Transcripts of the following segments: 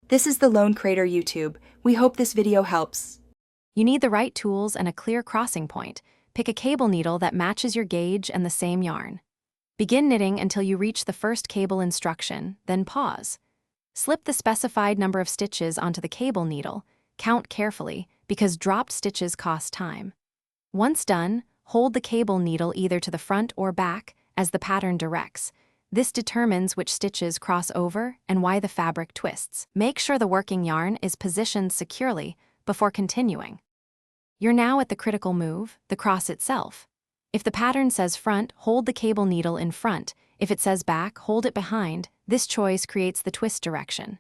This is the Lone Crater YouTube. We hope this video helps. You need the right tools and a clear crossing point. Pick a cable needle that matches your gauge and the same yarn. Begin knitting until you reach the first cable instruction, then pause. Slip the specified number of stitches onto the cable needle. Count carefully, because dropped stitches cost time. Once done, hold the cable needle either to the front or back, as the pattern directs. This determines which stitches cross over and why the fabric twists. Make sure the working yarn is positioned securely before continuing. You're now at the critical move, the cross itself. If the pattern says front, hold the cable needle in front. If it says back, hold it behind. This choice creates the twist direction.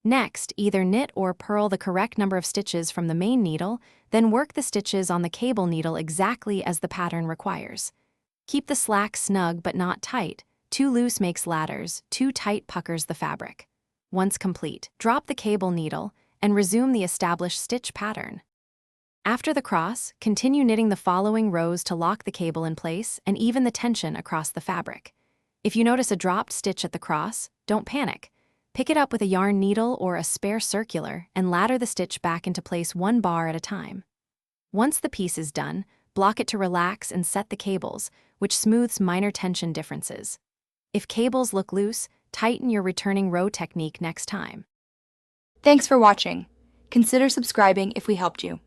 Next, either knit or purl the correct number of stitches from the main needle, then work the stitches on the cable needle exactly as the pattern requires. Keep the slack snug but not tight. Too loose makes ladders, too tight puckers the fabric. Once complete, drop the cable needle and resume the established stitch pattern. After the cross, continue knitting the following rows to lock the cable in place and even the tension across the fabric. If you notice a dropped stitch at the cross, don't panic. Pick it up with a yarn needle or a spare circular and ladder the stitch back into place one bar at a time. Once the piece is done, block it to relax and set the cables, which smooths minor tension differences. If cables look loose, tighten your returning row technique next time. Thanks for watching. Consider subscribing if we helped you.